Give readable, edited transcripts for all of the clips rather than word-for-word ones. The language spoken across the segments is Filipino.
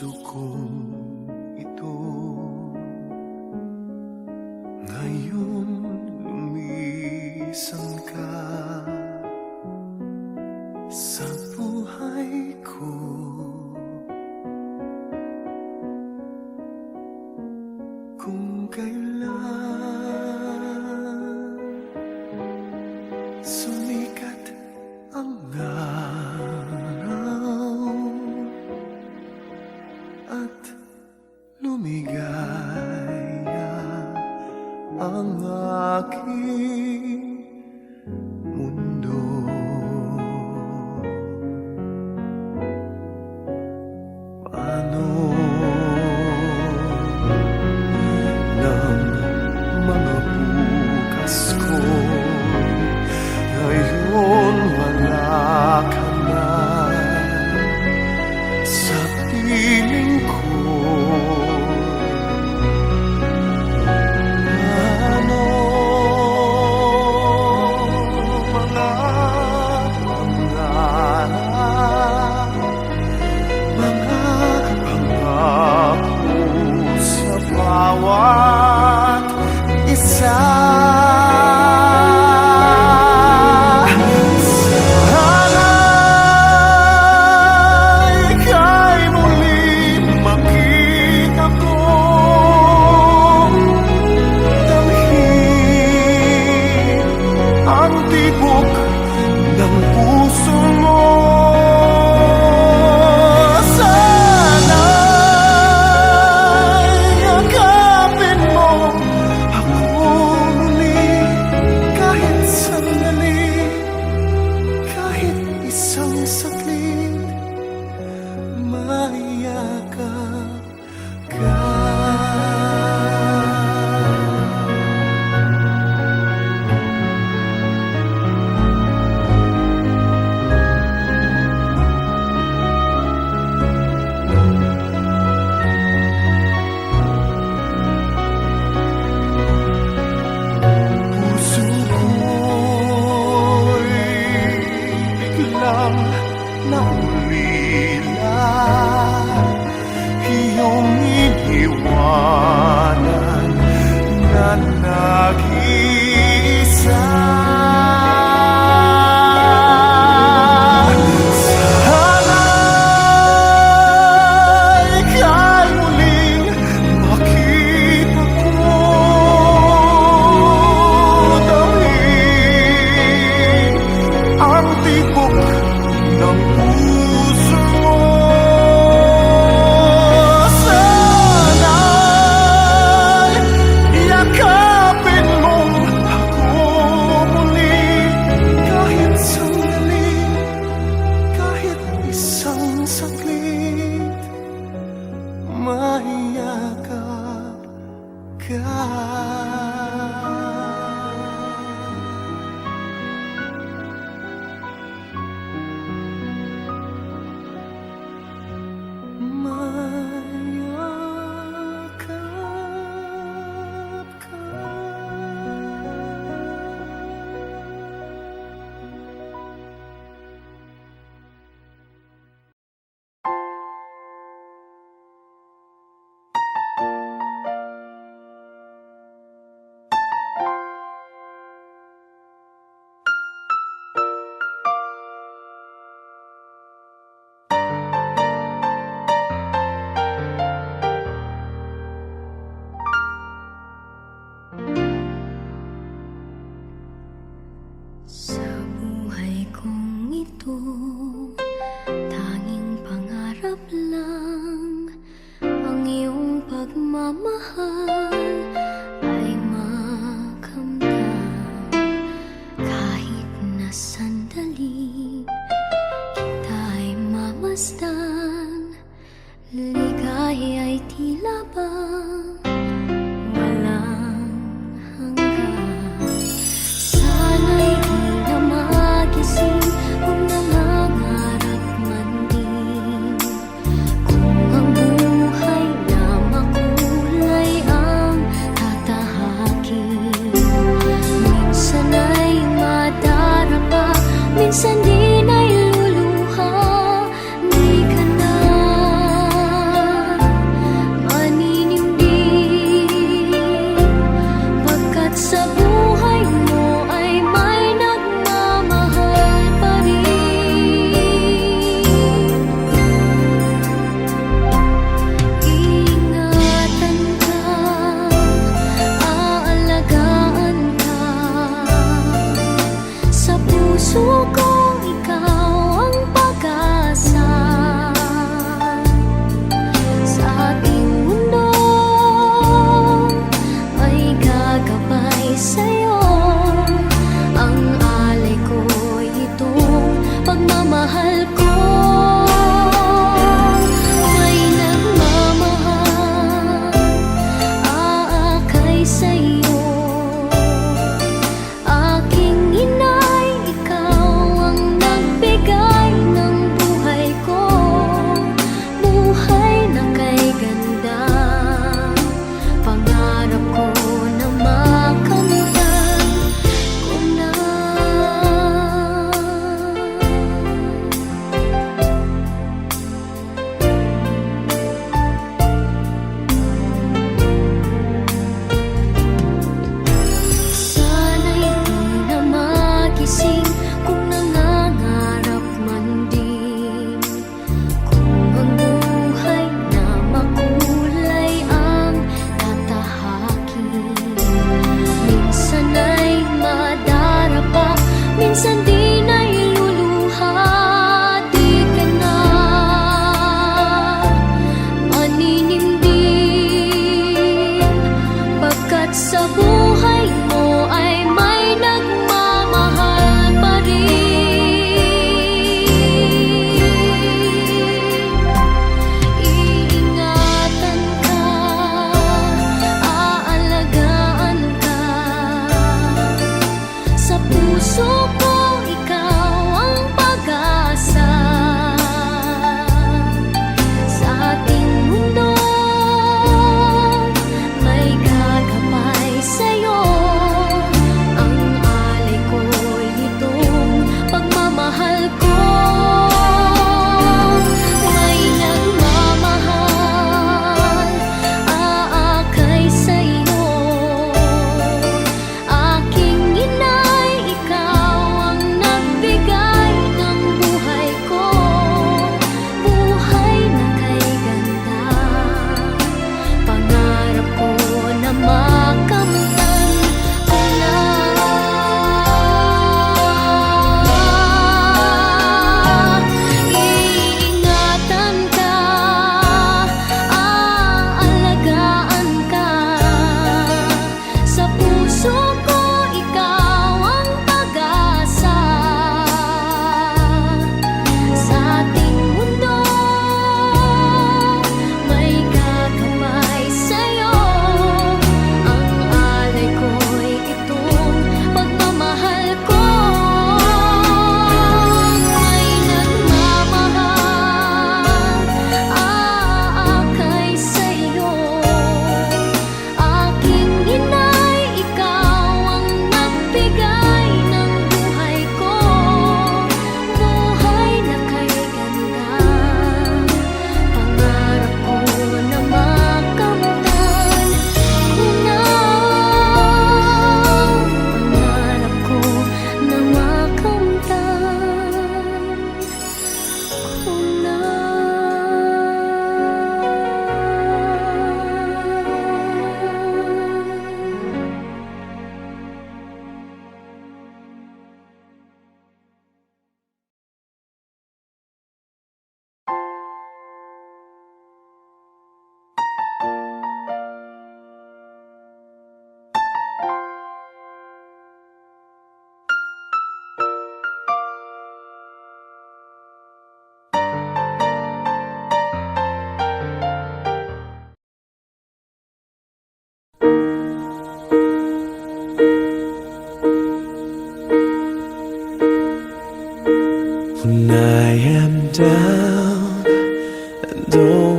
puso kong ito ngayon lumisan ka sa buhay ko. Kung kailan sumikat ang araw at lumigaya ang aking mundo, paano ng mga bukas ko ngayon wala ka na sa piling ko? Ano mga pangarap, mga pangako sa bawat isa? Ng puso mo, sana'y yakapin mo ako muli, kahit sandali, kahit isang saglit, mayakap ka. Naulila iyong iniwanan na nag-iisa. Sana'y ika'y muling makita ko, damhin ang tibok ng puso mo. Sana'y yakapin mo ako muli, kahit sandali, kahit isang saglit, mayakap ka. Sa buhay kong ito, tanging pangarap lang ang iyong pagmamahal ay makamtan. Kahit na sandali kita'y mamasdan, ligaya ay tila bang walang hanggan. Sana'y magising kung nangangarap man din, kung ang buhay na makulay ang tatahakin. Minsan ay madarapa, minsan din ay luluha. Di ka na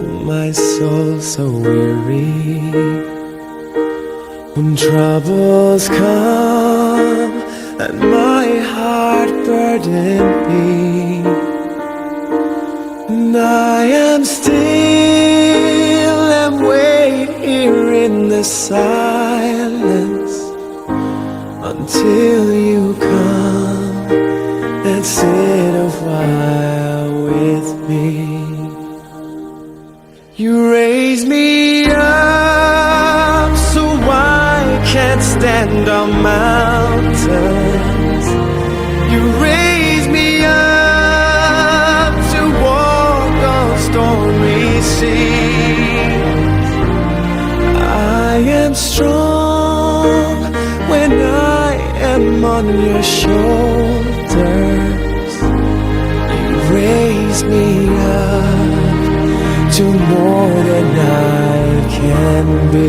my soul so weary. When troubles come and my heart burden me, and I am still and wait here in the silence until you come and sit a while with me. You raise me up so I can't stand on mountains. You raise me up to walk on stormy seas. I am strong when I am on your shoulders. You raise me up to more than I can be.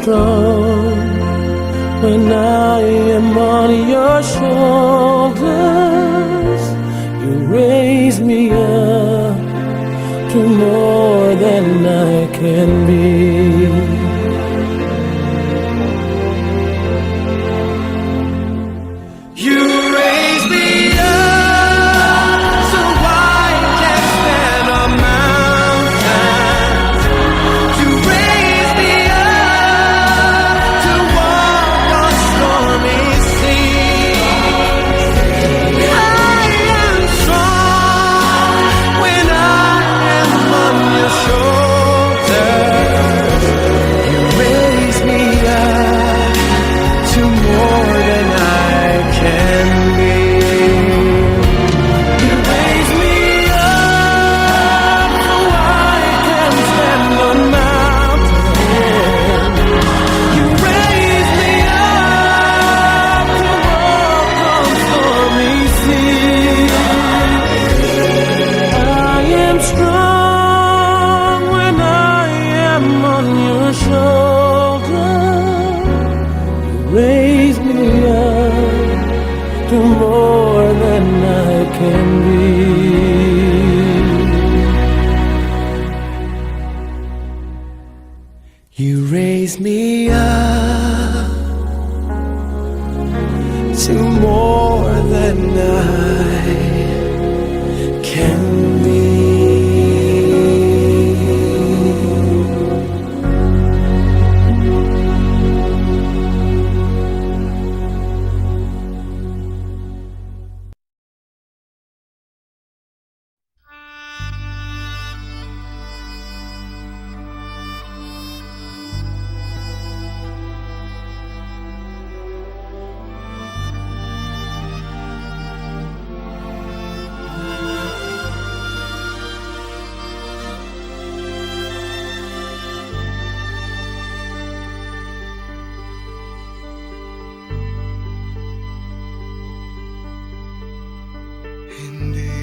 Strong when I am on your shoulders. You raise me up to more than I can be. You raise me up so I can stand on mountains. You raise me up to walk on stormy seas. I am strong when I am on your shoulders. You raise me up to more than I can be. You raise me up so I can stand on mountains. You raise me up to walk on stormy seas. I am strong when I am on your shoulder. You raise me up to more than I can be. You raise me up to more than I can be. Hindi